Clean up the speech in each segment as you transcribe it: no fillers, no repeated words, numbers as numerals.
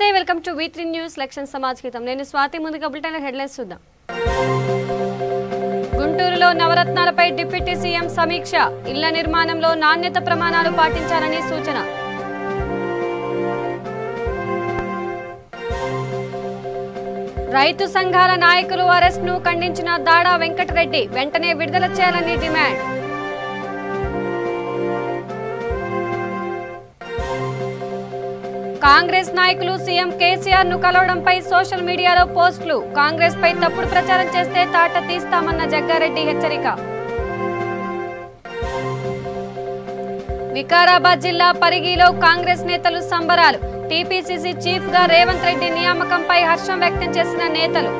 నమస్తే welcome to V3 news లక్ష్యం సమాజ్ హితం నేను స్వాతి ముందుగా బులెటిన్ హెడ్లైన్స్ చూద్దాం గుంటూరులో నవరత్నాలపై డిప్యూటీ సీఎం సమీక్ష ఇళ్ల నిర్మాణంలో నాణ్యత ప్రమాణాలు పాటించాలని సూచన రైతు సంఘాల నాయకులు అరెస్ట్ను ఖండించిన దాడా వెంకటరెడ్డి వెంటనే విడుదల చేయాలని డిమాండ్ కాంగ్రెస్ నాయకులు సీఎం కేసీఆర్ ను కలవడంపై సోషల్ మీడియాలో పోస్టులు కాంగ్రెస్ పై తప్పుడు ప్రచారం చేస్తే తాట తీస్తామన్న జగ్గారెడ్డి హెచ్చరిక వికారాబాద్ జిల్లా పరిగిలో కాంగ్రెస్ నేతలు సంబరాలు టీపీసీసీ చీఫ్ గా రేవంత్ రెడ్డి నియామకంపై హర్షం వ్యక్తం చేసిన నేతలు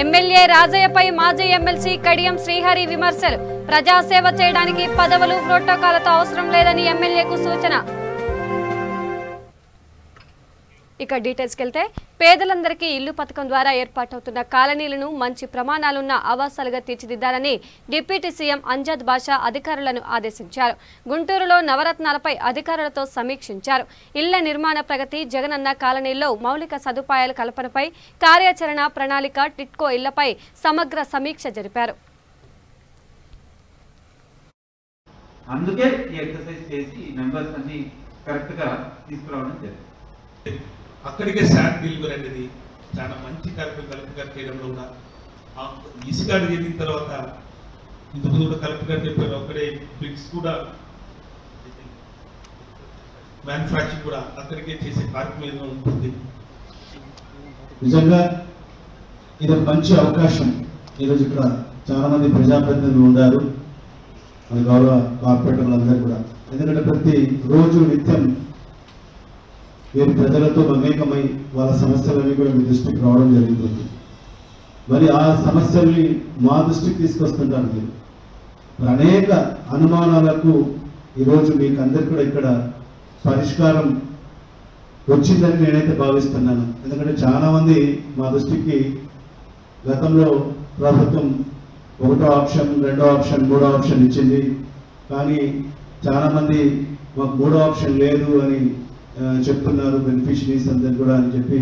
ఎమ్మెల్యే రాజయ్యపై మాజీ ఎమ్మెల్సీ కడియం శ్రీహరి విమర్శలు ప్రజాసేవ చేయడానికి పదవులు ప్రోటోకాల్తో అవసరం లేదని ఎమ్మెల్యేకు సూచన ఇక డీటెయిల్స్కి వెళ్తే పేదలందరికీ ఇల్లు పథకం ద్వారా ఏర్పాటవుతున్న కాలనీలను మంచి ప్రమాణాలున్న ఆవాసాలుగా తీర్చిదిద్దాలని డిప్యూటీ సీఎం అంజద్ బాషా అధికారులను ఆదేశించారు గుంటూరులో నవరత్నాలపై అధికారులతో సమీక్షించారు ఇళ్ల నిర్మాణ ప్రగతి జగనన్న కాలనీల్లో మౌలిక సదుపాయాల కల్పనపై కార్యాచరణ ప్రణాళిక టిట్కో ఇళ్లపై సమగ్ర సమీక్ష జరిపారు అందుకే ఈ ఎక్సర్సైజ్ చేసి నంబర్స్ అన్ని కరెక్ట్ గా తీసుకురావడం జరిగింది అక్కడికే శాండ్ డెలివరీ అనేది చాలా మంచి కలెక్టర్ గారు చేయడంలో కూడా ఇసుక చేసిన తర్వాత ఇంతకుముందు కూడా కలెక్టర్ గారు చెప్పారు అక్కడే బ్రిక్స్ కూడా మ్యానుఫ్యాక్చరింగ్ కూడా అక్కడికే చేసే కార్యక్రమం ఉంటుంది నిజంగా ఇది ఒక మంచి అవకాశం ఈరోజు ఇక్కడ చాలా మంది ప్రజాప్రతినిధులు ఉన్నారు మన గౌరవ కార్పొరేటర్లందరూ కూడా ఎందుకంటే ప్రతి రోజు నిత్యం మీరు ప్రజలతో మమేకమై వాళ్ళ సమస్యలన్నీ కూడా మీ దృష్టికి రావడం జరుగుతుంది మరి ఆ సమస్యల్ని మా దృష్టికి తీసుకొస్తుంటారు మీరు అనేక అనుమానాలకు ఈరోజు మీకు అందరికి కూడా ఇక్కడ పరిష్కారం వచ్చిందని నేనైతే భావిస్తున్నాను ఎందుకంటే చాలా మంది మా దృష్టికి గతంలో ప్రభుత్వం ఒకటో ఆప్షన్ రెండో ఆప్షన్ మూడో ఆప్షన్ ఇచ్చింది కానీ చాలామంది మాకు మూడో ఆప్షన్ లేదు అని చెప్తున్నారు బెనిఫిషరీస్ అందరు కూడా అని చెప్పి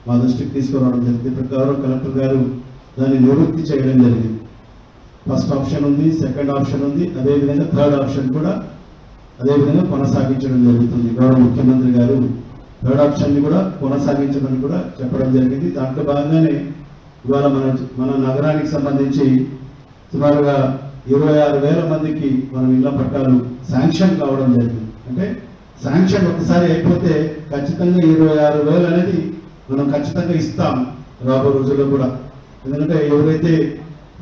మా దృష్టికి తీసుకురావడం జరిగింది ఇప్పుడు గౌరవ కలెక్టర్ గారు దాన్ని నివృత్తి చేయడం జరిగింది ఫస్ట్ ఆప్షన్ ఉంది సెకండ్ ఆప్షన్ ఉంది అదేవిధంగా థర్డ్ ఆప్షన్ కూడా అదేవిధంగా కొనసాగించడం జరుగుతుంది గౌరవ ముఖ్యమంత్రి గారు థర్డ్ ఆప్షన్ని కూడా కొనసాగించమని కూడా చెప్పడం జరిగింది దాంట్లో భాగంగానే ఇవాళ మన నగరానికి సంబంధించి సుమారుగా 26,000 మందికి మనం ఇళ్ల పట్టాలు శాంక్షన్ కావడం జరిగింది అంటే శాంక్షన్ ఒకసారి అయిపోతే ఖచ్చితంగా 26,000 అనేది మనం ఖచ్చితంగా ఇస్తాం రాబో రోజుల్లో కూడా ఎందుకంటే ఎవరైతే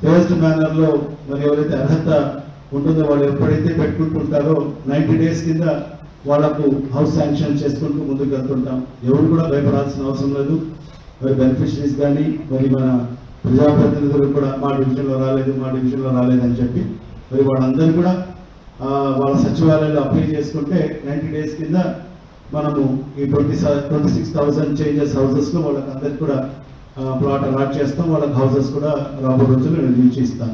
ఫేస్డ్ మేనర్లో మరి ఎవరైతే అర్హత ఉంటుందో వాళ్ళు ఎప్పుడైతే పెట్టుకుంటుంటారో 90 డేస్ కింద వాళ్లకు హౌస్ శాంక్షన్ చేసుకుంటూ ముందుకు వెళ్తుంటాం ఎవరు కూడా భయపడాల్సిన అవసరం లేదు మరి బెనిఫిషరీస్ కానీ మరి మన ప్రజాప్రతినిధులు కూడా మా డివిజన్లో రాలేదు అని చెప్పి మరి వాళ్ళందరూ కూడా వాళ్ళ సచివాలయంలో అప్లై చేసుకుంటే 90 డేస్ కింద మనము ఈ 26,000 చేంజెస్ హౌసెస్లో వాళ్ళకి అందరికి కూడా ప్లాట్ అలాట్ చేస్తాం వాళ్ళకి హౌసెస్ కూడా రాబో రోజుల్లో నిర్మించి ఇస్తాం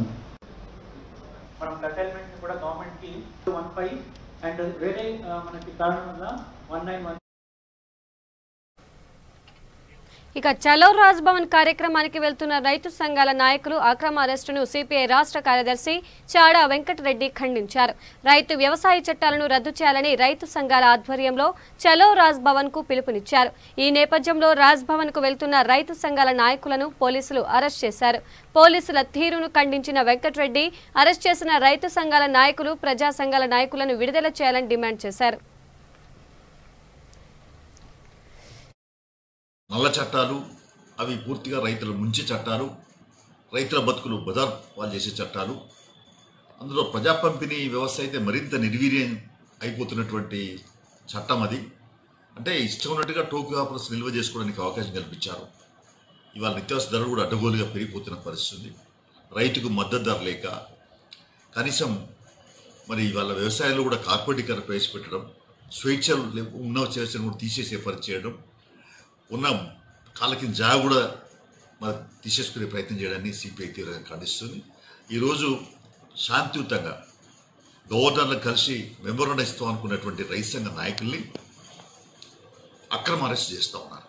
మనం సెటిల్మెంట్ కూడా గవర్నమెంట్కి 15 అండ్ వేరే మనకి కారణం వల్ల 19 ఇక చలో రాజ్ భవన్ కార్యక్రమానికి వెళ్తున్న రైతు సంఘాల నాయకులు అక్రమ అరెస్టును సిపిఐ రాష్ట్ర కార్యదర్శి చాడా వెంకటరెడ్డి ఖండించారు రైతు వ్యవసాయ చట్టాలను రద్దు చేయాలని రైతు సంఘాల ఆధ్వర్యంలో చలో రాజ్ భవన్ కు పిలుపునిచ్చారు ఈ నేపథ్యంలో రాజ్ భవన్ కు వెళ్తున్న రైతు సంఘాల నాయకులను పోలీసులు అరెస్ట్ చేశారు పోలీసుల తీరును ఖండించిన వెంకటరెడ్డి అరెస్ట్ చేసిన రైతు సంఘాల నాయకులు ప్రజా సంఘాల నాయకులను విడుదల చేయాలని డిమాండ్ చేశారు నల్ల చట్టాలు అవి పూర్తిగా రైతుల ముంచే చట్టాలు రైతుల బతుకులు బజార్ వాళ్ళు చేసే చట్టాలు అందులో ప్రజా పంపిణీ వ్యవస్థ అయితే మరింత నిర్వీర్యం అయిపోతున్నటువంటి చట్టం అది అంటే ఇష్టం ఉన్నట్టుగా టోకు ఆఫర్స్ నిల్వ చేసుకోవడానికి అవకాశం కల్పించారు ఇవాళ నిత్యావసర ధరలు కూడా అడ్డగోలుగా పెరిగిపోతున్న పరిస్థితి రైతుకు మద్దతు ధర లేక కనీసం మరి ఇవాళ వ్యవసాయంలో కూడా కార్పొరేటీకరణ ప్రవేశపెట్టడం స్వేచ్ఛలు ఉన్న స్వేచ్ఛను కూడా తీసేసే పని చేయడం ఉన్న కాళ్ళకి జాగ కూడా మరి తీసేసుకునే ప్రయత్నం చేయడాన్ని సిపిఐ తీవ్రంగా ఖండిస్తుంది ఈరోజు శాంతియుతంగా గవర్నర్లు కలిసి మెమోరాండం ఇస్తాం అనుకున్నటువంటి రైతు సంఘ నాయకుల్ని అక్రమ అరెస్ట్ చేస్తూ ఉన్నారు.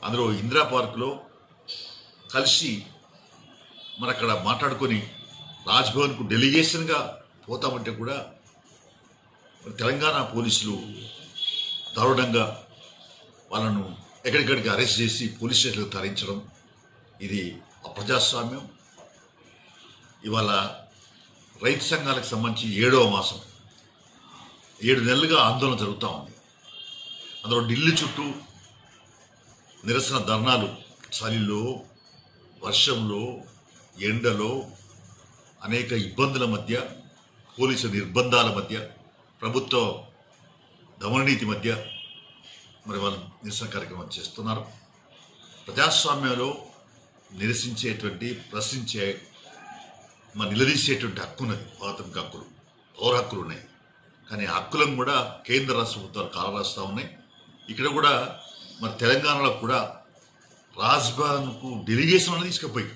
అందులో ఇందిరా పార్కులో కలిసి మరి అక్కడ మాట్లాడుకొని రాజ్భవన్కు డెలిగేషన్గా పోతామంటే కూడా తెలంగాణ పోలీసులు దారుణంగా వాళ్ళను ఎక్కడికడికి అరెస్ట్ చేసి పోలీస్ స్టేషన్లకు తరలించడం ఇది అప్రజాస్వామ్యం. ఇవాళ రైతు సంఘాలకు సంబంధించి 7వ మాసం 7 నెలలుగా ఆందోళన జరుగుతూ ఉంది. అందులో ఢిల్లీ చుట్టూ నిరసన ధర్నాలు చలిలో, వర్షంలో, ఎండలో, అనేక ఇబ్బందుల మధ్య, పోలీసు నిర్బంధాల మధ్య, ప్రభుత్వ దమననీతి మధ్య మరి వాళ్ళు నిరసన కార్యక్రమం చేస్తున్నారు. ప్రజాస్వామ్యంలో నిరసించేటువంటి, ప్రశ్నించే, మరి నిలదీసేటువంటి హక్కు ఉన్నది. ప్రాథమిక హక్కులు, పౌర హక్కులు ఉన్నాయి. కానీ ఆ హక్కులను కూడా కేంద్ర రాష్ట్ర ప్రభుత్వాలు కాలరాస్తూ ఉన్నాయి. ఇక్కడ కూడా మరి తెలంగాణలో కూడా రాజ్భవన్కు డెలిగేషన్ అనేది తీసుకుపోయి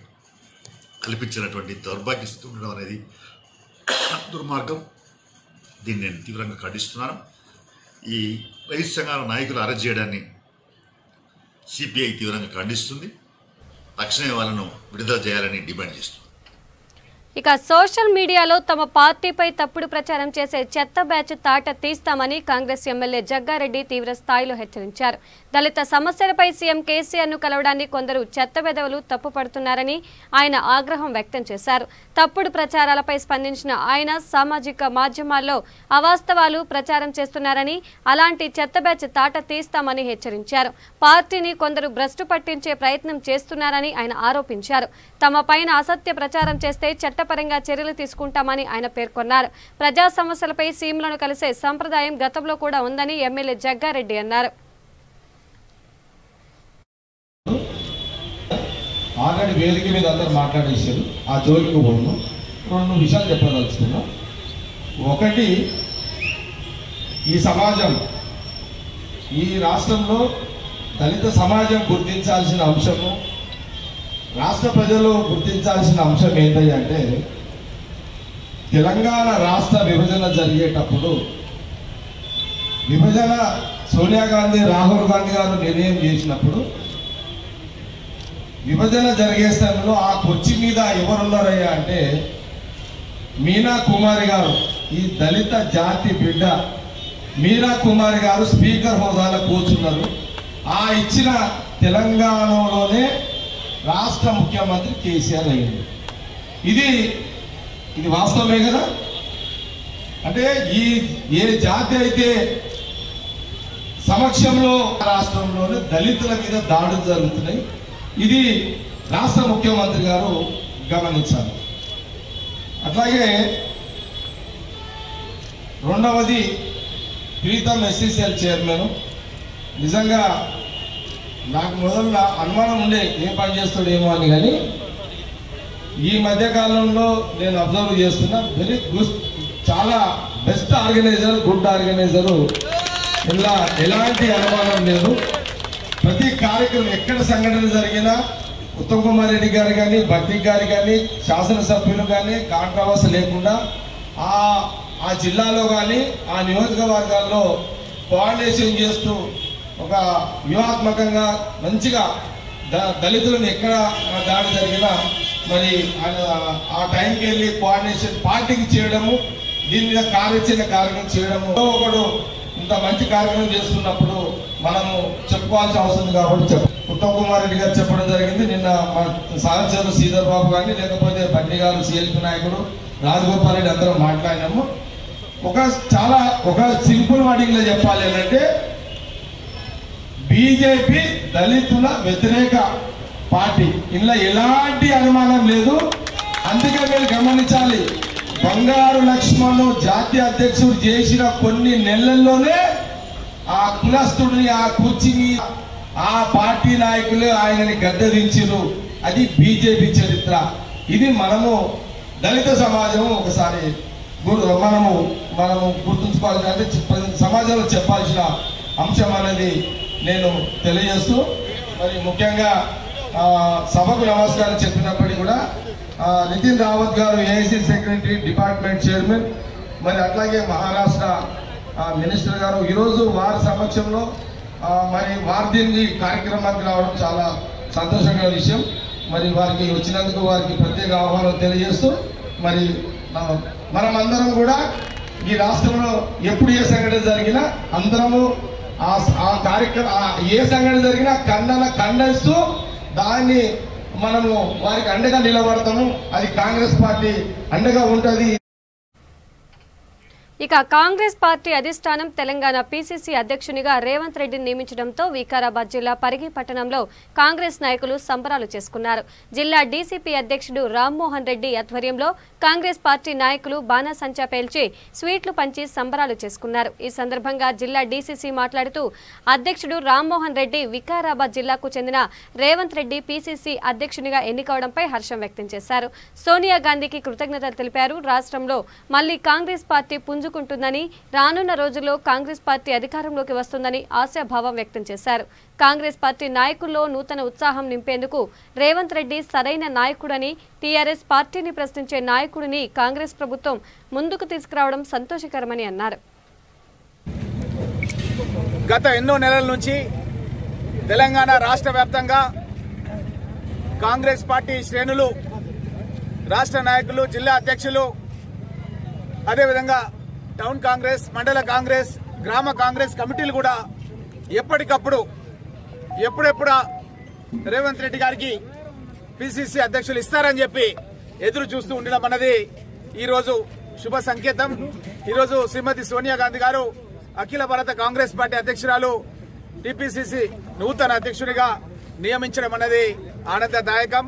కల్పించినటువంటి దౌర్భాగ్య స్థితి ఉండడం అనేది దుర్మార్గం. దీన్ని నేను తీవ్రంగా ఖండిస్తున్నాను. ఈ రైతు సంఘాల నాయకులు అరెస్ట్ చేయడాన్ని సిపిఐ తీవ్రంగా ఖండిస్తుంది. తక్షణమే వాళ్ళను విడుదల చేయాలని డిమాండ్ చేస్తుంది. ఇక సోషల్ మీడియాలో తమ పార్టీపై తప్పుడు ప్రచారం చేసే చెత్త బ్యాచ్ తాట తీస్తామని కాంగ్రెస్ ఎమ్మెల్యే జగ్గారెడ్డి తీవ్ర స్థాయిలో హెచ్చరించారు. దళిత సమస్యలపై సీఎం కేసీఆర్ను కలవడాన్ని కొందరు చెత్త వెధవలు తప్పుపడుతున్నారని ఆయన ఆగ్రహం వ్యక్తం చేశారు. తప్పుడు ప్రచారాలపై స్పందించిన ఆయన సామాజిక మాధ్యమాల్లో అవాస్తవాలు ప్రచారం చేస్తున్నారని, అలాంటి చెత్త బ్యాచ్ తాట తీస్తామని హెచ్చరించారు. పార్టీని కొందరు భ్రష్టు పట్టించే ప్రయత్నం చేస్తున్నారని ఆయన ఆరోపించారు. తమ పైన అసత్య ప్రచారం చేస్తే చట్టపరంగా చర్యలు తీసుకుంటామని ఆయన పేర్కొన్నారు. ప్రజా సమస్యలపై సీఎంలను కలిసే సంప్రదాయం గతంలో కూడా ఉందని ఎమ్మెల్యే జగ్గారెడ్డి అన్నారు. ఆల్రెడీ వేదిక మీద అందరూ మాట్లాడేశారు, ఆ జోలికి పోను. 2 విషయాలు చెప్పదలుచుకున్నా. ఒకటి, ఈ సమాజం, ఈ రాష్ట్రంలో దళిత సమాజం గుర్తించాల్సిన అంశము, రాష్ట్ర ప్రజలు గుర్తించాల్సిన అంశం ఏంటంటే, తెలంగాణ రాష్ట్ర విభజన జరిగేటప్పుడు విభజన సోనియా గాంధీ, రాహుల్ గాంధీ గారు నిర్ణయం చేసినప్పుడు విభజన జరిగే సమయంలో ఆ కుర్చీ మీద ఎవరున్నారయ్యా అంటే మీనా కుమారి గారు, ఈ దళిత జాతి బిడ్డ మీనా కుమారి గారు స్పీకర్ హోదాలో కూర్చున్నారు. ఆ ఇచ్చిన తెలంగాణలోనే రాష్ట్ర ముఖ్యమంత్రి కేసీఆర్ అయ్యింది. ఇది వాస్తవమే కదా. అంటే ఏ జాతి అయితే సమక్షంలో రాష్ట్రంలోనే దళితుల మీద దాడులు జరుగుతున్నాయి, ఇది రాష్ట్ర ముఖ్యమంత్రి గారు గమనించాలి. అట్లాగే రెండవది, ప్రీతం ఎస్సీసీఎల్ చైర్మన్. నిజంగా నాకు మొదలు అనుమానం ఉండే ఏం పని చేస్తాడేమో అని, కానీ ఈ మధ్యకాలంలో నేను అబ్జర్వ్ చేస్తున్నా, వెరీ గుడ్, చాలా బెస్ట్ ఆర్గనైజర్, గుడ్ ఆర్గనైజరు. ఇలా ఎలాంటి అనుమానం లేదు. ప్రతి కార్యక్రమం ఎక్కడ సంఘటన జరిగినా ఉత్తమ్ కుమార్ రెడ్డి గారు కానీ, భక్తి గారు కానీ, శాసనసభ్యులు కానీ కాంట్రవర్సీ లేకుండా ఆ జిల్లాలో కానీ ఆ నియోజకవర్గాల్లో కోఆర్డినేషన్ చేస్తూ ఒక వ్యూహాత్మకంగా మంచిగా దళితులను ఎక్కడ దాడి జరిగినా మరి ఆ టైంకి వెళ్ళి కోఆర్డినేషన్ పార్టీకి చేయడము, దీని మీద కార్యక్రమం చేయడము. ఒకడు ఇంత మంచి కార్యక్రమం చేస్తున్నప్పుడు మనము చెప్పుకోవాల్సిన అవసరం కాబట్టి ఉత్తమ్ కుమార్ రెడ్డి గారు చెప్పడం జరిగింది. నిన్న మా సహచరులు శ్రీధర్ బాబు కానీ, లేకపోతే బండి గారు, సిఎల్పి నాయకుడు రాజగోపాల్ రెడ్డి అందరం మాట్లాడినాము. ఒక సింపుల్ వర్డింగ్ లో చెప్పాలి అంటే, బీజేపీ దళితుల వ్యతిరేక పార్టీ, ఇందులో ఎలాంటి అనుమానం లేదు. అందుకే మీరు గమనించాలి, బంగారు లక్ష్మణ్ జాతీయ అధ్యక్షుడు చేసిన కొన్ని నెలల్లోనే ఆ కులస్తుడిని ఆ కుర్చీని ఆ పార్టీ నాయకులు ఆయనని గద్దెదించారు. అది బీజేపీ చరిత్ర. ఇది మనము దళిత సమాజం ఒకసారి మనము గుర్తుంచుకోవాల్సిన, అంటే సమాజంలో చెప్పాల్సిన అంశం అనేది నేను తెలియజేస్తూ, మరి ముఖ్యంగా సభకు నమస్కారం చెప్పినప్పటికీ కూడా నితిన్ రావత్ గారు ఏఐసి సెక్రటరీ, డిపార్ట్మెంట్ చైర్మన్, మరి అట్లాగే మహారాష్ట్ర మినిస్టర్ గారు ఈరోజు వారి సమక్షంలో మరి వారి దీనికి కార్యక్రమానికి రావడం చాలా సంతోషమైన విషయం. మరి వారికి వచ్చినందుకు వారికి ప్రత్యేక ఆహ్వానం తెలియజేస్తూ మరి మనమందరం కూడా ఈ రాష్ట్రంలో ఎప్పుడు ఏ సంఘటన జరిగినా అందరము ఆ కార్యక్రమం ఏ సంఘటన జరిగినా ఖండిస్తూ దాన్ని మనము వారికి అండగా నిలబడతాము. అది కాంగ్రెస్ పార్టీ అండగా ఉంటుంది. ఇక కాంగ్రెస్ పార్టీ అధిష్టానం తెలంగాణ పీసీసీ అధ్యక్షునిగా రేవంత్ రెడ్డిని నియమించడంతో వికారాబాద్ జిల్లా పరిగి పట్టణంలో కాంగ్రెస్ నాయకులు సంబరాలు చేసుకున్నారు. జిల్లా డీసీపీ అధ్యక్షుడు రామ్మోహన్ రెడ్డి ఆధ్వర్యంలో కాంగ్రెస్ పార్టీ నాయకులు బాణాసంచా పేల్చి స్వీట్లు పంచి సంబరాలు చేసుకున్నారు. ఈ సందర్భంగా జిల్లా డీసీసీ మాట్లాడుతూ అధ్యక్షుడు రామ్మోహన్ రెడ్డి వికారాబాద్ జిల్లాకు చెందిన రేవంత్ రెడ్డి పీసీసీ అధ్యక్షునిగా ఎన్నికవడంపై హర్షం వ్యక్తం చేశారు. సోనియా గాంధీకి కృతజ్ఞతలు తెలిపారు. రాష్ట్రంలో మళ్లీ కాంగ్రెస్ పార్టీ పుంజుకుంటుందని, రానున్న రోజుల్లో కాంగ్రెస్ పార్టీ అధికారంలోకి వస్తుందని ఆశాభావం వ్యక్తం చేశారు. కాంగ్రెస్ పార్టీ నాయకుల్లో నూతన ఉత్సాహం నింపేందుకు రేవంత్ రెడ్డి సరైన నాయకుడని, టీఆర్ఎస్ పార్టీని ప్రశ్నించే నాయకుడిని కాంగ్రెస్ ప్రభుత్వం ముందుకు తీసుకురావడం సంతోషకరమని అన్నారు. గత ఎన్నో నెలల నుంచి తెలంగాణ రాష్ట్ర వ్యాప్తంగా కాంగ్రెస్ పార్టీ శ్రేణులు, రాష్ట్ర నాయకులు, జిల్లా అధ్యక్షులు, అదేవిధంగా టౌన్ కాంగ్రెస్, మండల కాంగ్రెస్, గ్రామ కాంగ్రెస్ కమిటీలు కూడా ఎప్పటికప్పుడు ఎప్పుడెప్పుడు రేవంత్ రెడ్డి గారికి పిసిసి అధ్యక్షులు ఇస్తారని చెప్పి ఎదురు చూస్తూ ఉండడం అన్నది ఈరోజు శుభ సంకేతం. ఈరోజు శ్రీమతి సోనియా గాంధీ గారు అఖిల భారత కాంగ్రెస్ పార్టీ అధ్యక్షురాలు, టిపిసిసి నూతన అధ్యక్షుడిగా నియమించడం అన్నది ఆనందదాయకం.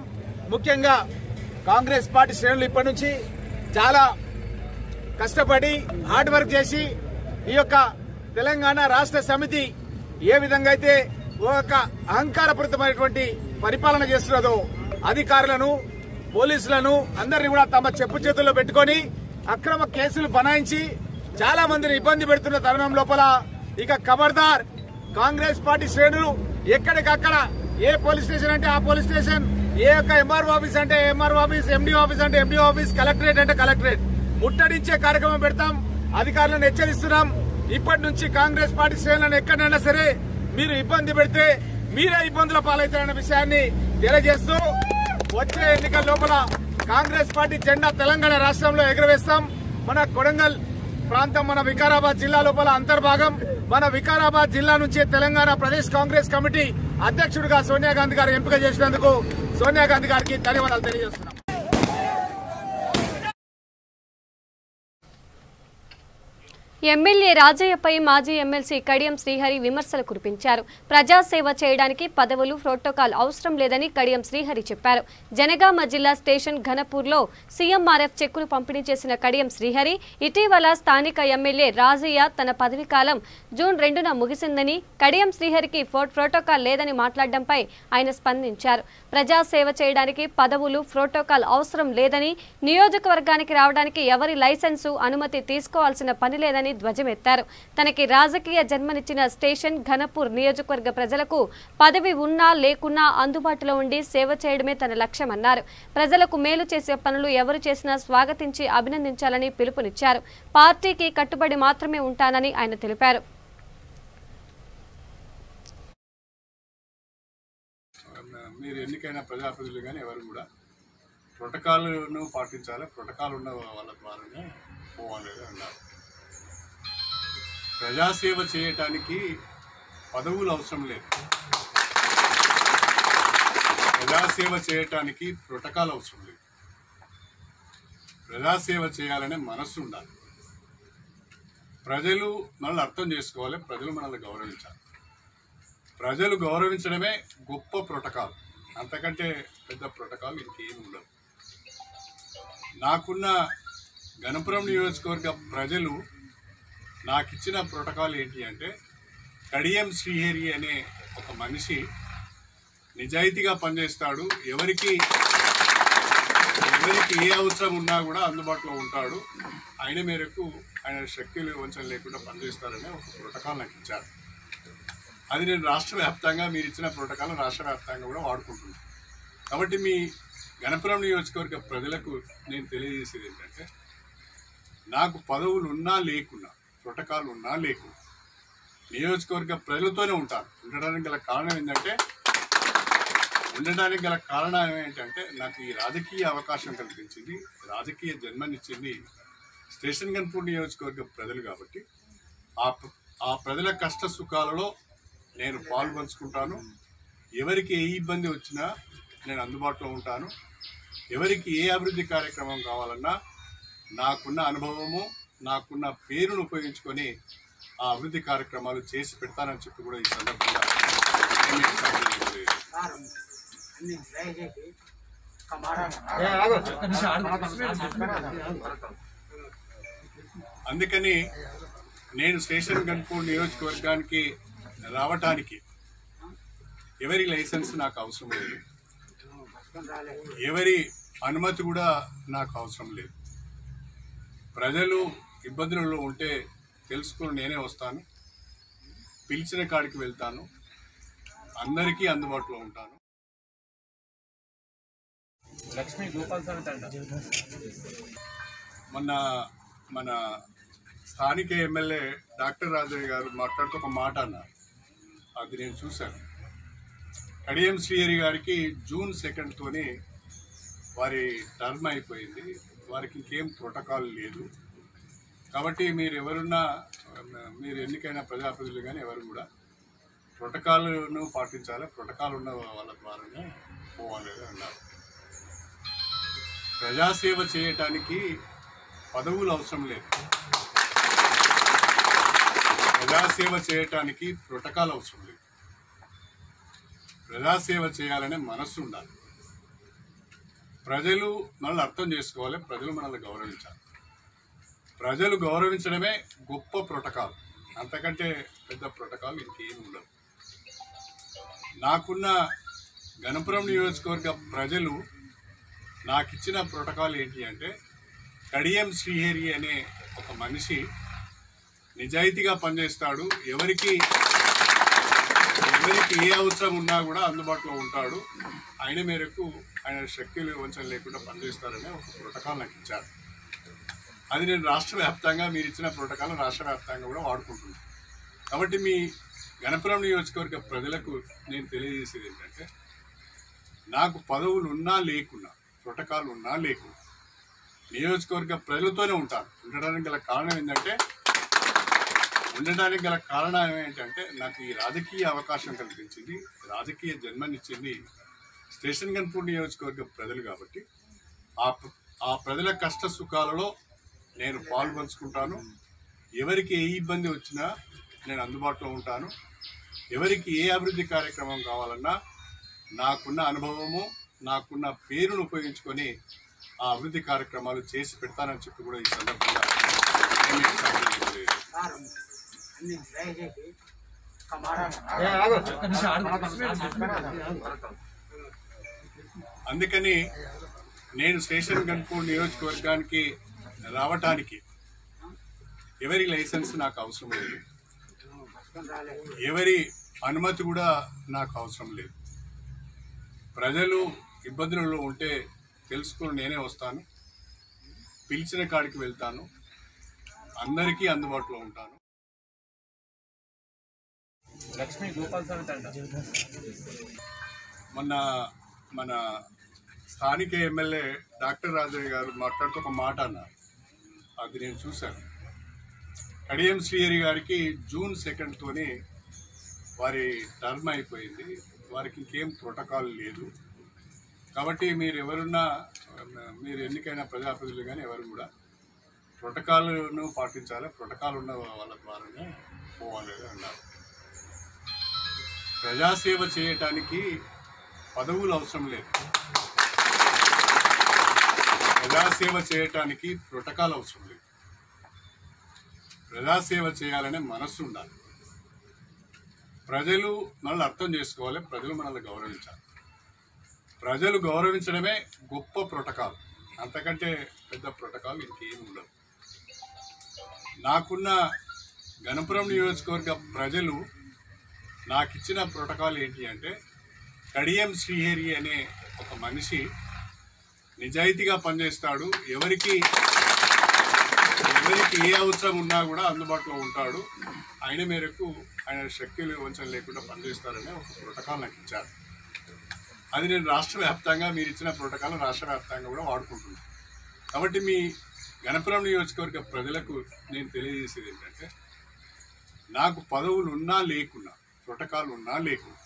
ముఖ్యంగా కాంగ్రెస్ పార్టీ శ్రేణులు ఇప్పటి నుంచి చాలా కష్టపడి హార్డ్ వర్క్ చేసి ఈ యొక్క తెలంగాణ రాష్ట్ర సమితి ఏ విధంగా అయితే ఒక అహంకారపూరితమైనటువంటి పరిపాలన చేస్తున్నదో అధికారులను, పోలీసులను అందరినీ కూడా తమ చెప్పు చేతుల్లో పెట్టుకుని అక్రమ కేసులు బనాయించి చాలా మందిని ఇబ్బంది పెడుతున్న తరుణం లోపల ఇక ఖబర్దార్ కాంగ్రెస్ పార్టీ శ్రేణులు ఎక్కడికక్కడ ఏ పోలీస్ స్టేషన్ అంటే ఆ పోలీస్ స్టేషన్, ఏ యొక్క ఎంఆర్ఓ ఆఫీస్ అంటే ఎంఆర్ఓ ఆఫీస్, ఎండిఓ ఆఫీస్ అంటే ఎండిఓ ఆఫీస్, కలెక్టరేట్ అంటే కలెక్టరేట్ ముట్టడించే కార్యక్రమం పెడతాం. అధికారులను హెచ్చరిస్తున్నాం. ఇప్పటి నుంచి కాంగ్రెస్ పార్టీ శ్రేణులను ఎక్కడైనా సరే మీరు ఇబ్బంది పెడితే మీరే ఇబ్బందుల పాలవుతారన్న విషయాన్ని తెలియజేస్తూ వచ్చే ఎన్నికల లోపల కాంగ్రెస్ పార్టీ జెండా తెలంగాణ రాష్ట్రంలో ఎగురవేస్తాం. మన కొడంగల్ ప్రాంతం మన వికారాబాద్ జిల్లా లోపల అంతర్భాగం. మన వికారాబాద్ జిల్లా నుంచే తెలంగాణ ప్రదేశ్ కాంగ్రెస్ కమిటీ అధ్యక్షుడిగా సోనియా గాంధీ గారు ఎంపిక చేసినందుకు సోనియా గాంధీ గారికి ధన్యవాదాలు తెలియజేస్తున్నాం. ఎమ్మెల్యే రాజయ్యపై మాజీ ఎమ్మెల్సీ కడియం శ్రీహరి విమర్శలు కురిపించారు. ప్రజాసేవ చేయడానికి పదవులు, ప్రోటోకాల్ అవసరం లేదని కడియం శ్రీహరి చెప్పారు. జనగామ జిల్లా స్టేషన్ ఘనపూర్లో సీఎంఆర్ఎఫ్ చెక్కులు పంపిణీ చేసిన కడియం శ్రీహరి ఇటీవల స్థానిక ఎమ్మెల్యే రాజయ్య తన పదవీ కాలం జూన్ 2న ముగిసిందని, కడియం శ్రీహరికి ప్రోటోకాల్ లేదని మాట్లాడడంపై ఆయన స్పందించారు. ప్రజాసేవ చేయడానికి పదవులు, ప్రోటోకాల్ అవసరం లేదని, నియోజకవర్గానికి రావడానికి ఎవరి లైసెన్సు, అనుమతి తీసుకోవాల్సిన పని లేదని ధ్వజమెత్తారు. తనకి రాజకీయ జన్మనిచ్చిన స్టేషన్ ఘనపూర్ నియోజకవర్గ ప్రజలకు పదవి ఉన్నా లేకున్నా అందుబాటులో ఉండి సేవ చేయడమే తన లక్ష్యమన్నారు. ప్రజలకు మేలు చేసే పనులు ఎవరు చేసినా స్వాగతించి అభినందించాలని పిలుపునిచ్చారు. పార్టీకి కట్టుబడి మాత్రమే ఉంటానని ఆయన తెలిపారు. మీరు ఎన్నికైన ప్రజాప్రతినిధులు కానీ ఎవరు కూడా ప్రోటోకాల్ను పాటించాలి, ప్రోటోకాల్ ఉన్న వాళ్ళ ద్వారానే పోవాలి అన్నారు. ప్రజాసేవ చేయటానికి పదవులు అవసరం లేదు, ప్రజాసేవ చేయటానికి ప్రోటోకాల్ అవసరం లేదు. ప్రజాసేవ చేయాలనే మనస్సు ఉండాలి. ప్రజలు మనల్ని అర్థం చేసుకోవాలి, ప్రజలు మనల్ని గౌరవించాలి. ప్రజలు గౌరవించడమే గొప్ప ప్రోటోకాల్. అంతకంటే పెద్ద ప్రోటోకాల్ ఇంకేం ఉండదు. నాకున్న గణపురం నియోజకవర్గ ప్రజలు నాకు ఇచ్చిన ప్రోటోకాల్ ఏంటి అంటే, కడియం శ్రీహరి అనే ఒక మనిషి నిజాయితీగా పనిచేస్తాడు, ఎవరికి ఏ అవసరం ఉన్నా కూడా అందుబాటులో ఉంటాడు, ఆయన మేరకు ఆయన శక్తులు వంచన లేకుండా పనిచేస్తారనే ఒక ప్రోటోకాల్ నాకు ఇచ్చారు. అది నేను రాష్ట్ర వ్యాప్తంగా మీరు ఇచ్చిన ప్రోటోకాల్ రాష్ట్ర వ్యాప్తంగా కూడా వాడుకుంటున్నాను. కాబట్టి మీ గణపురం నియోజకవర్గ ప్రజలకు నేను తెలియజేసేది ఏంటంటే, నాకు పదవులు ఉన్నా లేకున్నా, ప్రోటోకాల్ ఉన్నా లేకున్నా నియోజకవర్గ ప్రజలతోనే ఉంటాను. ఉండడానికి గల కారణం ఏంటంటే నాకు ఈ రాజకీయ అవకాశం కల్పించింది, రాజకీయ జన్మనిచ్చింది స్టేషన్ గన్పూర్ నియోజకవర్గ ప్రజలు కాబట్టి ఆ ప్రజల కష్ట సుఖాలలో నేను పాల్పంచుకుంటాను. ఎవరికి ఏ ఇబ్బంది వచ్చినా నేను అందుబాటులో ఉంటాను. ఎవరికి ఏ అభివృద్ధి కార్యక్రమం కావాలన్నా నాకున్న అనుభవము, నాకున్న పేరును ఉపయోగించుకొని ఆ అభివృద్ధి కార్యక్రమాలు చేసి పెడతానని చెప్పి కూడా ఈ సందర్భంగా అందుకని నేను స్టేషన్ గన్పూర్ నియోజకవర్గానికి రావటానికి ఎవరి లైసెన్స్ నాకు అవసరం లేదు, ఎవరి అనుమతి కూడా నాకు అవసరం లేదు. ప్రజలు ఇబ్బందులలో ఉంటే తెలుసుకుని నేనే వస్తాను, పిలిచిన కాడికి వెళ్తాను, అందరికీ అందుబాటులో ఉంటాను. లక్ష్మీ గోపాల్ మన స్థానిక ఎమ్మెల్యే డాక్టర్ రాజయ్య గారు మాట్లాడుతూ ఒక మాట అన్నారు, అది నేను చూశాను. కడియం శ్రీహరి గారికి June 2 వారి టర్మ్ అయిపోయింది, వారికి ఇంకేం ప్రోటోకాల్ లేదు. కాబట్టి మీరు ఎన్నికైన ప్రజాప్రతినిధులు కానీ ఎవరు కూడా ప్రోటోకాల్ను పాటించాలి, ప్రోటోకాల్ ఉన్న వాళ్ళ ద్వారానే పోవాలి అన్నారు. ప్రజాసేవ చేయటానికి పదవులు అవసరం లేదు, ప్రజాసేవ చేయటానికి ప్రోటోకాల్ అవసరం లేదు. ప్రజాసేవ చేయాలనే మనస్సు ఉండాలి. ప్రజలు మనల్ని అర్థం చేసుకోవాలి, ప్రజలు మనల్ని గౌరవించాలి. ప్రజలు గౌరవించడమే గొప్ప ప్రోటోకాల్, అంతకంటే పెద్ద ప్రోటోకాల్ ఇంకేం ఉండదు. నాకున్న గణపురం నియోజకవర్గ ప్రజలు నాకు ఇచ్చిన ప్రోటోకాల్ ఏంటి అంటే, కడియం శ్రీహరి అనే ఒక మనిషి నిజాయితీగా పనిచేస్తాడు, ఎవరికి ఏ అవసరం ఉన్నా కూడా అందుబాటులో ఉంటాడు, ఆయన మేరకు ఆయన శక్తులు వంచన లేకుండా పనిచేస్తారనే ఒక ప్రోటోకాల్ నాకు ఇచ్చారు. అది నేను రాష్ట్ర వ్యాప్తంగా మీరు ఇచ్చిన ప్రోటోకాల్ రాష్ట్ర వ్యాప్తంగా కూడా వాడుకుంటున్నాను. కాబట్టి మీ గణపురం నియోజకవర్గ ప్రజలకు నేను తెలియజేసేది ఏంటంటే, నాకు పదవులు ఉన్నా లేకున్నా, ప్రోటోకాల్ ఉన్నా లేకున్నా నియోజకవర్గ ప్రజలతోనే ఉంటాను. ఉండడానికి గల కారణం ఏంటంటే నాకు ఈ రాజకీయ అవకాశం కల్పించింది, రాజకీయ జన్మనిచ్చింది స్టేషన్ గన్పూర్ నియోజకవర్గ ప్రజలు కాబట్టి ఆ ప్రజల కష్ట సుఖాలలో నేను పాల్పంచుకుంటాను. ఎవరికి ఏ ఇబ్బంది వచ్చినా నేను అందుబాటులో ఉంటాను. ఎవరికి ఏ అభివృద్ధి కార్యక్రమం కావాలన్నా నాకున్న అనుభవము, నాకున్న పేరును ఉపయోగించుకొని ఆ అభివృద్ధి కార్యక్రమాలు చేసి పెడతానని చెప్పి కూడా ఈ సందర్భంగా అందుకని నేను స్టేషన్ గన్పూర్ నియోజకవర్గానికి రావటానికి ఎవరి లైసెన్స్ నాకు అవసరం లేదు, ఎవరి అనుమతి కూడా నాకు అవసరం లేదు. ప్రజలు ఇబ్బందులలో ఉంటే తెలుసుకుని నేనే వస్తాను, పిలిచిన కాడికి వెళ్తాను, అందరికీ అందుబాటులో ఉంటాను. లక్ష్మీ గోపాల్ మన స్థానిక ఎమ్మెల్యే డాక్టర్ రాజయ్య గారు మాట్లాడుతూ ఒక మాట అన్నారు, అది నేను చూశాను. కడియం శ్రీహరి గారికి June 2 వారి టర్మ్ అయిపోయింది, వారికి ఇంకేం ప్రోటోకాల్ లేదు. కాబట్టి మీరు ఎన్నికైన ప్రజాప్రతినిధులు కానీ ఎవరు కూడా ప్రోటోకాల్ను పాటించాలి, ప్రోటోకాల్ ఉన్న వాళ్ళ ద్వారానే పోవాలి అన్నారు. ప్రజాసేవ చేయటానికి పదవులు అవసరం లేదు, ప్రజాసేవ చేయటానికి ప్రోటోకాల్ అవసరం లేదు. ప్రజాసేవ చేయాలనే మనస్సు ఉండాలి. ప్రజలు మనల్ని అర్థం చేసుకోవాలి, ప్రజలు మనల్ని గౌరవించాలి. ప్రజలు గౌరవించడమే గొప్ప ప్రోటోకాల్, అంతకంటే పెద్ద ప్రోటోకాల్ ఇంకేం ఉండదు. నాకున్న గణపురం నియోజకవర్గ ప్రజలు నాకు ఇచ్చిన ప్రోటోకాల్ ఏంటి అంటే, కడియం శ్రీహరి అనే ఒక మనిషి నిజాయితీగా పనిచేస్తాడు, ఎవరికి ఎవరికి ఏ అవసరం ఉన్నా కూడా అందుబాటులో ఉంటాడు. ఆయన మేరకు ఆయన శక్తులు వంచన లేకుండా పనిచేస్తారనే ఒక ప్రోటోకాల్ నాకు ఇచ్చారు. అది నేను రాష్ట్ర వ్యాప్తంగా మీరు ఇచ్చిన ప్రోటోకాల్ రాష్ట్ర వ్యాప్తంగా కూడా వాడుకుంటున్నాను. కాబట్టి మీ గణపురం నియోజకవర్గ ప్రజలకు నేను తెలియజేసేది ఏంటంటే, నాకు పదవులు ఉన్నా లేకున్నా, ప్రోటోకాల్ ఉన్నా లేకున్నా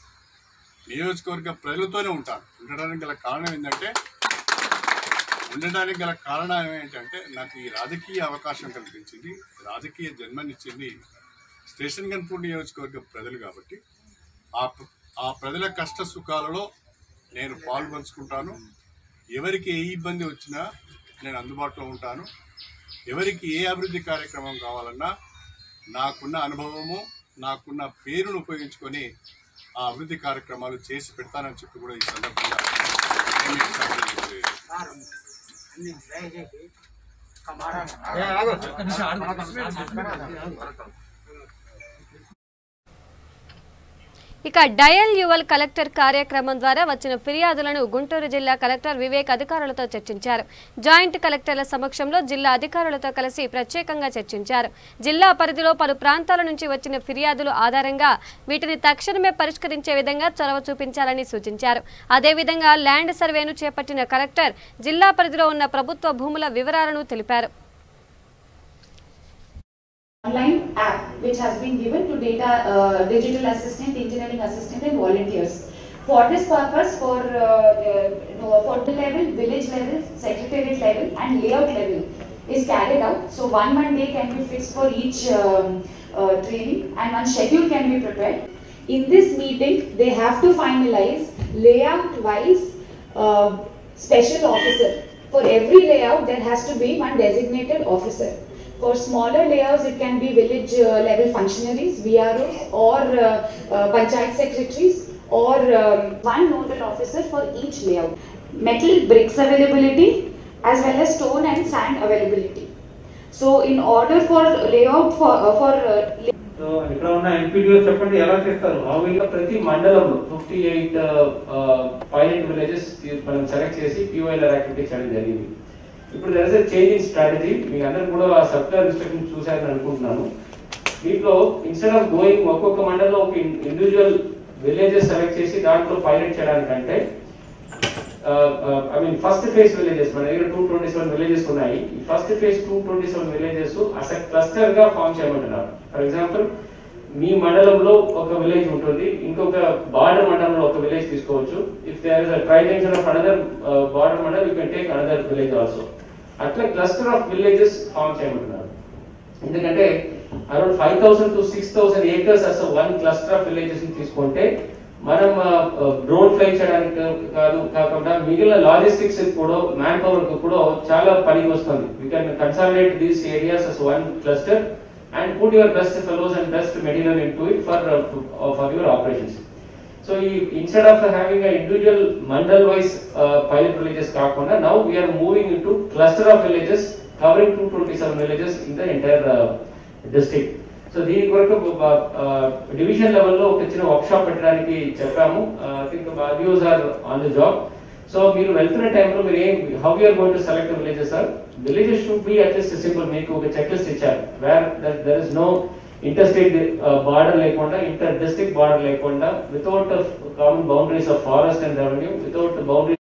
నియోజకవర్గ ప్రజలతోనే ఉంటాను. ఉండడానికి గల కారణం ఏంటంటే నాకు ఈ రాజకీయ అవకాశం కల్పించింది, రాజకీయ జన్మనిచ్చింది స్టేషన్ గన్పూర్ నియోజకవర్గ ప్రజలు. కాబట్టి ఆ ప్రజల కష్ట సుఖాలలో నేను పాల్పంచుకుంటాను. ఎవరికి ఏ ఇబ్బంది వచ్చినా నేను అందుబాటులో ఉంటాను. ఎవరికి ఏ అభివృద్ధి కార్యక్రమం కావాలన్నా నాకున్న అనుభవము, నాకున్న పేరును ఉపయోగించుకొని ఆ అభివృద్ధి కార్యక్రమాలు చేసి పెడతానని చెప్పి కూడా ఈ సందర్భంగా ఇక డయల్ యువల్ కలెక్టర్ కార్యక్రమం ద్వారా వచ్చిన ఫిర్యాదులను గుంటూరు జిల్లా కలెక్టర్ వివేక్ అధికారులతో చర్చించారు. జాయింట్ కలెక్టర్ల సమక్షంలో జిల్లా అధికారులతో కలిసి ప్రత్యేకంగా చర్చించారు. జిల్లా పరిధిలో పలు ప్రాంతాల నుంచి వచ్చిన ఫిర్యాదుల ఆధారంగా వీటిని తక్షణమే పరిష్కరించే విధంగా చొరవ చూపించాలని సూచించారు. అదేవిధంగా ల్యాండ్ సర్వేను చేపట్టిన కలెక్టర్ జిల్లా పరిధిలో ఉన్న ప్రభుత్వ భూముల వివరాలను తెలిపారు. Online app which has been given to digital assistant, engineering assistant and volunteers. For this purpose, for the level, village level, secretariat level and layout level is carried out. So one day can be fixed for each training and one schedule can be prepared. In this meeting, they have to finalize layout wise special officer. For every layout, there has to be one designated officer. For smaller layouts, it can be village level functionaries, VROs, or panchayat secretaries, or one nodal officer for each layout. Metal bricks availability as well as stone and sand availability. So, in order for layout so ఇక్కడ ఉన్న MPDO చెప్పండి ఎలా చేస్తారు? మామూలుగా ప్రతి మండలంలో 58 pilot villages మనం select చేసి POLR యాక్టివిటీ చేయడం జరిగింది. ఇప్పుడు there is a change in strategy. మీకు అందరూ కూడా ఆ సర్క్యులర్ ఇన్స్ట్రక్షన్ చూశారని అనుకుంటున్నాను. దీంట్లో ఇన్స్టెడ్ ఆఫ్ గోయింగ్ ఒక్కొక్క మండలంలో ఒక ఇండివిజువల్ విలేజెస్ సెలెక్ట్ చేసి దాంట్లో పైలట్ చేయడానికంటే ఫస్ట్ ఫేజ్ విలేజెస్ మన దగ్గర 227 విలేజెస్ ఉన్నాయి. ఈ ఫస్ట్ ఫేజ్ 227 విలేజెస్ అసలు క్లస్టర్ గా ఫామ్ చేయమంటున్నారు. ఫర్ ఎగ్జాంపుల్ మీ మండలంలో ఒక విలేజ్ ఉంటుంది, ఇంకొక బార్డర్ మండలంలో ఒక విలేజ్ తీసుకోవచ్చు. If there is a tri junction of another border mandal you can take another village also. అట్లా క్లస్టర్ ఆఫ్ విలేజెస్ ఫామ్ చేయమంటున్నారు. ఎందుకంటే అరౌండ్ 5,000 to 6,000 acres అసలు వన్ క్లస్టర్ ఆఫ్ విలేజెస్ తీసుకుంటే మనం డ్రోన్ ఫ్లై చేయడానికి కాకుండా మిగిలిన లాజిస్టిక్స్ కూడా మ్యాన్ పవర్ కూడా చాలా పనికి వస్తుంది. We can consolidate these areas as one cluster and put your best fellows and best material into it for your operations. So instead of having a individual mandal wise pilot villages kaakunda, now we are moving into cluster of villages covering 227 villages in the entire district. So దీని కొరకు division లెవెల్లో ఒక చిన్న workshop పెట్టడానికి చెప్పాము. I think RDOs are on the job. So మీరు వెళ్తున్న టైంలో మీరు how you are going to select villages sir? Villages should be at least simple. మీకు ఒక చెక్ లిస్ట్ ఇచ్చారు where there is no interstate border లేకుండా, ఇంటర్ డిస్ట్రిక్ట్ బార్డర్ లేకుండా, without common boundaries of forest and revenue, without boundary.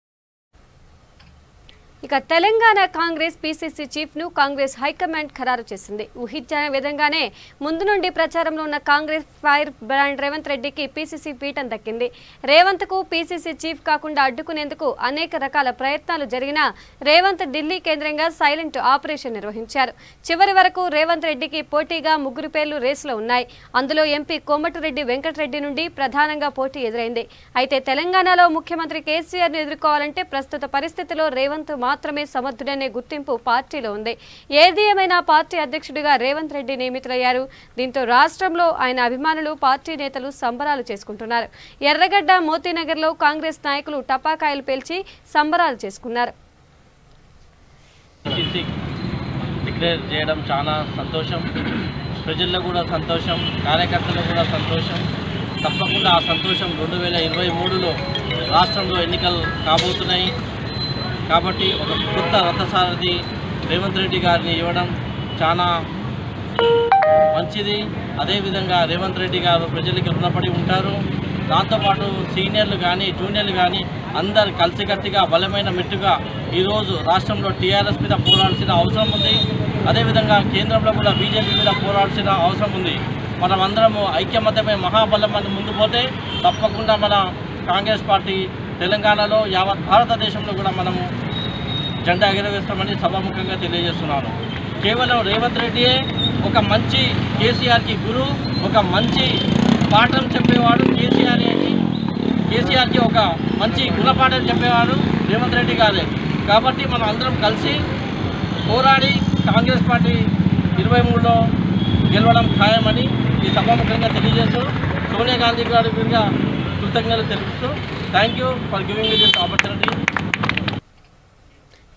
ఇక Telangana Congress PCC chief ను Congress high command ఖరారు చేసింది. ఊహించిన విధంగానే ముందు నుండి ప్రచారంలో ఉన్న కాంగ్రెస్ ఫైర్ బ్రాండ్ రేవంత్ రెడ్డికి PCC పీఠం దక్కింది. రేవంత్ కు PCC చీఫ్ కాకుండా అడ్డుకునేందుకు అనేక రకాల ప్రయత్నాలు జరిగినా రేవంత్ ఢిల్లీ కేంద్రంగా సైలెంట్ ఆపరేషన్ నిర్వహించారు. చివరి వరకు రేవంత్ రెడ్డికి పోటీగా 3 పేర్లు రేసులో ఉన్నాయి. అందులో ఎంపీ కోమటిరెడ్డి వెంకటరెడ్డి నుండి ప్రధానంగా పోటీ ఎదురైంది. అయితే తెలంగాణలో ముఖ్యమంత్రి కేసీఆర్ ను ఎదుర్కోవాలంటే ప్రస్తుత పరిస్థితిలో రేవంత్ మాత్రమే సమర్థుడనే గుర్తింపు పార్టీలో ఉంది. ఏది ఏమైనా పార్టీ అధ్యక్షుడిగా రేవంత్ రెడ్డి నియమితులయ్యారు. దీంతో రాష్ట్రంలో ఆయన అభిమానులు, పార్టీ నేతలు సంబరాలు చేసుకుంటున్నారు. ఎర్రగడ్డ, మోతీనగర్లో కాంగ్రెస్ నాయకులు టపాకాయలు పేల్చి సంబరాలు చేసుకున్నారు. డిక్లేర్ చేయడం చాలా సంతోషం. ప్రజల్లో కూడా సంతోషం, కార్యకర్తలు కూడా సంతోషం. తప్పకుండా ఆ సంతోషం 2023లో రాష్ట్రంలో ఎన్నికలు కాబోతున్నాయి. కాబట్టి ఒక కొత్త రథసారథి రేవంత్ రెడ్డి గారిని ఇవ్వడం చాలా మంచిది. అదేవిధంగా రేవంత్ రెడ్డి గారు ప్రజలకి రుణపడి ఉంటారు. దాంతోపాటు సీనియర్లు కానీ జూనియర్లు కానీ అందరు కలిసికట్టుగా బలమైన మెట్టుగా ఈరోజు రాష్ట్రంలో టీఆర్ఎస్ మీద పోరాడాల్సిన అవసరం ఉంది. అదేవిధంగా కేంద్రంలో కూడా బీజేపీ మీద పోరాడాల్సిన అవసరం ఉంది. మనం అందరము ఐక్యమత్యమే మహాబలం అని ముందు పోతే తప్పకుండా మన కాంగ్రెస్ పార్టీ తెలంగాణలో యావత్ భారతదేశంలో కూడా మనము జెండా ఎగరవేస్తామని సభాముఖంగా తెలియజేస్తున్నాను. కేవలం రేవంత్ రెడ్డియే ఒక మంచి కేసీఆర్కి గురువు, ఒక మంచి పాఠం చెప్పేవాడు కేసీఆర్కి ఒక మంచి గుణపాఠం చెప్పేవాడు రేవంత్ రెడ్డి గారే. కాబట్టి మనం అందరం కలిసి పోరాడి కాంగ్రెస్ పార్టీ 23లో గెలవడం ఖాయమని ఈ సభాముఖంగా తెలియజేస్తూ సోనియా గాంధీ గారి మీద కృతజ్ఞతలు తెలుపుతూ thank you for giving me this opportunity.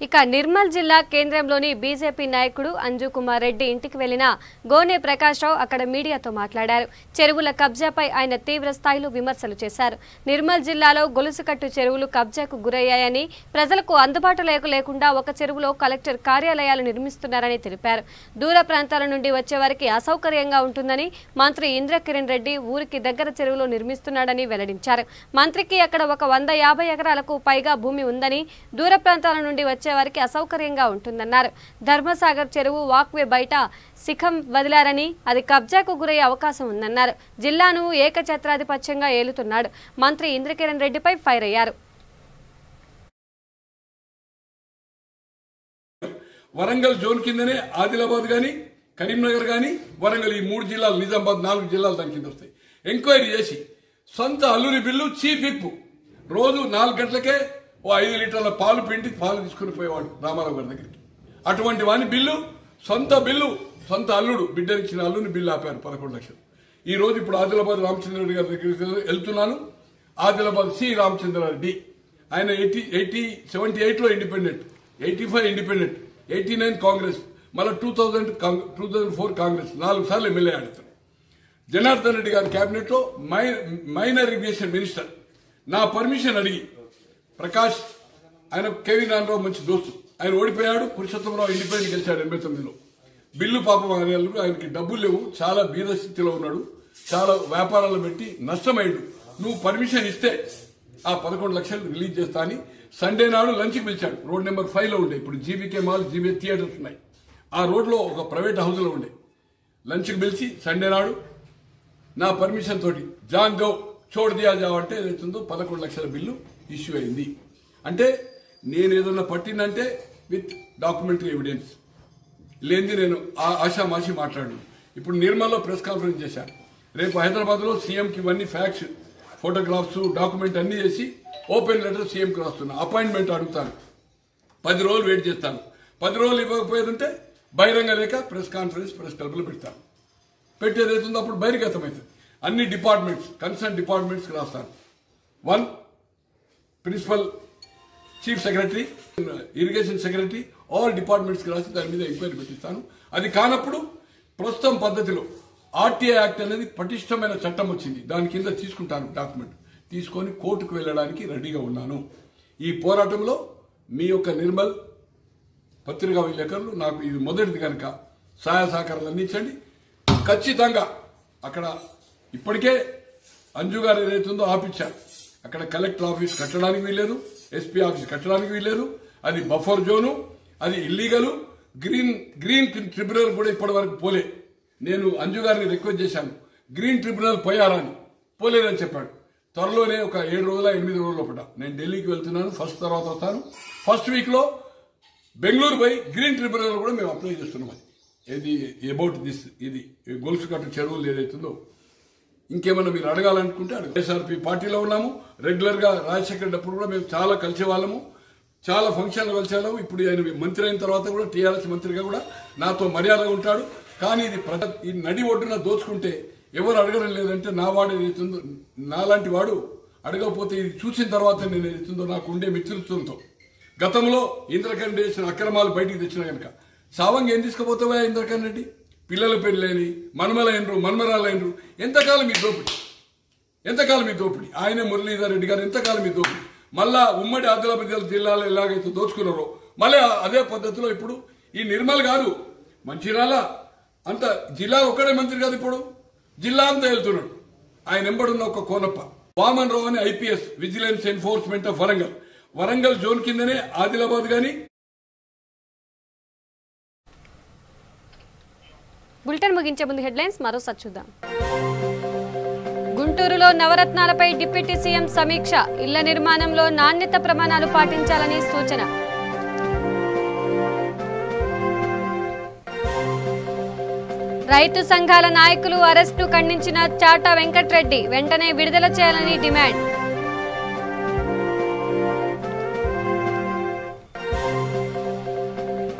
ఇక నిర్మల్ జిల్లా కేంద్రంలోని బీజేపీ నాయకుడు అంజు కుమార్ రెడ్డి ఇంటికి వెళ్లిన గోనె ప్రకాష్ రావు అక్కడ మీడియాతో మాట్లాడారు. చెరువుల కబ్జాపై ఆయన తీవ్ర స్థాయిలో విమర్శలు చేశారు. నిర్మల్ జిల్లాలో గొలుసుకట్టు చెరువులు కబ్జాకు గురయ్యాయని, ప్రజలకు అందుబాటులో లేకుండా ఒక చెరువులో కలెక్టర్ కార్యాలయాలు నిర్మిస్తున్నారని తెలిపారు. దూర ప్రాంతాల నుండి వచ్చే వారికి అసౌకర్యంగా ఉంటుందని మంత్రి ఇంద్రకిరణ్ రెడ్డి ఊరికి దగ్గర చెరువులో నిర్మిస్తున్నాడని వెల్లడించారు. మంత్రికి అక్కడ ఒక 150 ఎకరాలకు పైగా భూమి ఉందని, దూర ప్రాంతాల నుండి వచ్చే వారికి అసౌకర్యంగా ఉంటుందన్నారు. ధర్మసాగర్ చెరువు వాక్వే బయట శిఖం వదిలారని, అది కబ్జాకు గురయ్యే అవకాశం ఉందన్నారు. జిల్లాను ఏకఛత్రాధిపత్యంగా ఏలుతున్నాడు. మంత్రి ఇంద్రకిరణ్ రెడ్డిపై ఫైర్ అయ్యారు. వరంగల్ జోన్ కిందనే ఆదిలాబాద్ గాని, కరీంనగర్ గాని, వరంగల్ ఈ 3 జిల్లాలు, నిజామాబాద్ 4 జిల్లాలు దాని కింద వస్తాయి. ఎంక్వైరీ చేసి సొంత అల్లూరి బిల్లు చీఫ్ విప్ రోజు 4 గంటలకే 5 లీటర్ల పాలు పిండి పాలు తీసుకుని పోయేవాడు రామారావు గారి దగ్గరికి. అటువంటి వాని బిల్లు, సొంత అల్లుడు బిడ్డనిచ్చిన అల్లుని బిల్లు ఆపారు 11 లక్షలు. ఈ రోజు ఇప్పుడు ఆదిలాబాద్ రామచంద్రరెడ్డి గారి దగ్గరికి వెళ్తున్నాను. ఆదిలాబాద్ సి రామచంద్రారెడ్డి ఆయన 78లో ఇండిపెండెంట్, 85 ఇండిపెండెంట్, 89 కాంగ్రెస్, మళ్ళీ 2004 కాంగ్రెస్, 4 సార్లు ఎమ్మెల్యే ఆడుతారు. జనార్దన్ రెడ్డి గారి కేబినెట్ లో మైనర్ ఇరిగేషన్ మినిస్టర్. నా పర్మిషన్ అడిగి ప్రకాష్, ఆయన కేవీ నారాయణరావు మంచి దోస్తు, ఆయన ఓడిపోయాడు. పురుషోత్తమరావు ఇండిపెండెంట్ గెలిచాడు 89లో. బిల్లు పాపం ఆయనకి డబ్బులు లేవు, చాలా బీద స్థితిలో ఉన్నాడు, చాలా వ్యాపారాలు పెట్టి నష్టమైండు. నువ్వు పర్మిషన్ ఇస్తే ఆ 11 లక్షలు రిలీజ్ చేస్తా అని సండే నాడు లంచ్కి పిలిచాడు. రోడ్ నెంబర్ 5లో ఉండే, ఇప్పుడు జీబీకే మాల్, జీబీ థియేటర్స్ ఉన్నాయి. ఆ రోడ్లో ఒక ప్రైవేట్ హౌస్లో ఉండే. లంచ్కి పిలిచి సండే నాడు నా పర్మిషన్ తోటి జాన్ గౌ చోడు దియా జావ్ అంటే ఏదైతుందో 11 లక్షల బిల్లు ఇష్యూ అయింది. అంటే నేను ఏదన్నా పట్టిందంటే విత్ డాక్యుమెంటరీ ఎవిడెన్స్, లేనిది నేను ఆషామాషి మాట్లాడు. ఇప్పుడు నిర్మల్లో ప్రెస్ కాన్ఫరెన్స్ చేశాను. రేపు హైదరాబాద్లో సీఎంకి ఇవన్నీ ఫ్యాక్ట్స్, ఫోటోగ్రాఫ్స్, డాక్యుమెంట్ అన్ని చేసి ఓపెన్ లెటర్ సీఎంకి రాస్తున్నా. అపాయింట్మెంట్ అడుగుతాను, 10 రోజులు వెయిట్ చేస్తాను. 10 రోజులు ఇవ్వకపోయేదంటే బహిరంగ లేక ప్రెస్ కాన్ఫరెన్స్, ప్రెస్ క్లబ్లో పెడతాను. పెట్టేది అవుతుందో అప్పుడు బహిర్గతమవుతుంది. అన్ని డిపార్ట్మెంట్స్, కన్సర్న్ డిపార్ట్మెంట్స్కి రాస్తాను. 1 principal, chief secretary, irrigation secretary, all డిపార్ట్మెంట్స్కి రాసి దాని మీద ఎంక్వైరీ పెట్టిస్తాను. అది కానప్పుడు ప్రస్తుతం పద్ధతిలో ఆర్టీఐ యాక్ట్ అనేది పటిష్టమైన చట్టం వచ్చింది, దాని కింద తీసుకుంటాను. డాక్యుమెంట్ తీసుకొని కోర్టుకు వెళ్ళడానికి రెడీగా ఉన్నాను. ఈ పోరాటంలో మీ యొక్క నిర్మల్ పత్రికా విలేకరులు నాకు ఇది మొదటిది కనుక సహాయ సహకారాలు అందించండి. ఖచ్చితంగా అక్కడ ఇప్పటికే అంజు గారు ఏదైతుందో ఆపించారు. అక్కడ కలెక్టర్ ఆఫీస్ కట్టడానికి వీల్లేదు, ఎస్పీ ఆఫీస్ కట్టడానికి వీల్లేదు. అది బఫర్ జోను, అది ఇల్లీగల్. గ్రీన్ ట్రిబ్యునల్ కూడా ఇప్పటి వరకు పోలే. నేను అంజు గారిని రిక్వెస్ట్ చేశాను, గ్రీన్ ట్రిబ్యునల్ పోయారా అని. పోలేదని చెప్పాడు. త్వరలోనే ఒక 7 రోజుల 8 రోజుల లోపల నేను ఢిల్లీకి వెళ్తున్నాను. ఫస్ట్ తర్వాత వస్తాను. ఫస్ట్ వీక్ లో బెంగళూరు పోయి గ్రీన్ ట్రిబ్యునల్ కూడా మేము అప్లై చేస్తున్నాం. ఇది అబౌట్ దిస్, ఇది గొలుసు కట్టు చెరువులు ఏదైతుందో. ఇంకేమన్నా మీరు అడగాలనుకుంటే ఎస్ఆర్పీ పార్టీలో ఉన్నాము. రెగ్యులర్ గా రాజశేఖర్ అప్పుడు కూడా మేము చాలా కలిసేవాళ్ళము, చాలా ఫంక్షన్లు కలిసేవాళ్ళము. ఇప్పుడు ఆయన మంత్రి అయిన తర్వాత కూడా టీఆర్ఎస్ మంత్రిగా కూడా నాతో మర్యాదగా ఉంటాడు. కానీ ఇది ఈ నడి ఒడ్డున దోచుకుంటే ఎవరు అడగడం లేదంటే నా వాడు ఏదైతుందో, నాలాంటి వాడు అడగకపోతే ఇది చూసిన తర్వాత నేను ఏదైతుందో నాకు ఉండే మిత్రుత్వంతో గతంలో ఇంద్రకరణ్ చేసిన అక్రమాలు బయటికి తెచ్చిన కనుక సావంగా ఏం తీసుకుపోతావా ఇంద్రకరణ్ రెడ్డి? పిల్లల పెళ్ళైనవి, మన్మలైనరు, మన్మరాలైనరు. ఎంతకాలం మీ దోపిడి, ఎంతకాలం మీ దోపిడి? ఆయనే మురళీధర్ రెడ్డి గారు ఎంతకాలం మీ దోపిడి? మళ్ళా ఉమ్మడి ఆదిలాబాద్ జిల్లాలో ఎలాగైతే దోచుకున్నారో మళ్ళీ అదే పద్ధతిలో ఇప్పుడు ఈ నిర్మల్ కాదు మంచిర్యాల అంత జిల్లా ఒక్కడే మంత్రి కాదు, ఇప్పుడు జిల్లా అంతా వెళ్తున్నాడు. ఆయన ఎంబడున్న ఒక కోనప్ప వామన్ రావు అని IPS vigilance enforcement of Warangal zone కిందనే ఆదిలాబాద్ గాని. బులెటిన్ ముగించే ముందు హెడ్లైన్స్ మరోసారి చూద్దాం. గుంటూరులో నవరత్నాలపై డిప్యూటీ సీఎం సమీక్ష, ఇళ్ల నిర్మాణంలో నాణ్యత ప్రమాణాలు పాటించాలని సూచన. రైతు సంఘాల నాయకులు అరెస్టు ఖండించిన చాటా వెంకట్రెడ్డి, వెంటనే విడుదల చేయాలని డిమాండ్.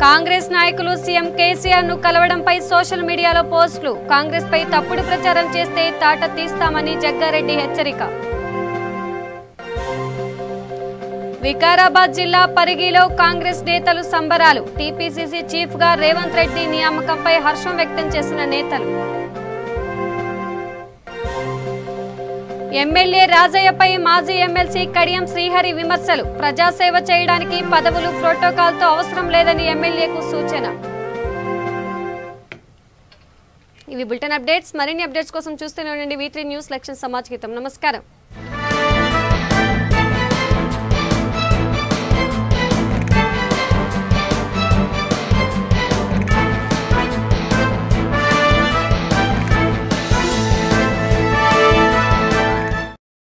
కాంగ్రెస్ నాయకులు సీఎం కేసీఆర్ ను కలవడంపై సోషల్ మీడియాలో పోస్టులు, కాంగ్రెస్ పై తప్పుడు ప్రచారం చేస్తే తాట తీస్తామని జగ్గారెడ్డి హెచ్చరిక. వికారాబాద్ జిల్లా పరిగిలో కాంగ్రెస్ నేతలు సంబరాలు, టీపీసీసీ చీఫ్ గా రేవంత్ రెడ్డి నియామకంపై హర్షం వ్యక్తం చేసిన నేతలు. ఎమ్మెల్యే రాజయ్యపై మాజీ ఎమ్మెల్సీ కడియం శ్రీహరి విమర్శలు, ప్రజాసేవ చేయడానికి పదవులు ప్రోటోకాల్తో అవసరం లేదని ఎమ్మెల్యేకు సూచన. ఇవి బులెటిన్ అప్డేట్స్. మరిన్ని అప్డేట్స్ కోసం చూస్తూనే ఉండండి V3 న్యూస్ లక్ష్యం సమాజ్ గీతం. నమస్కారం.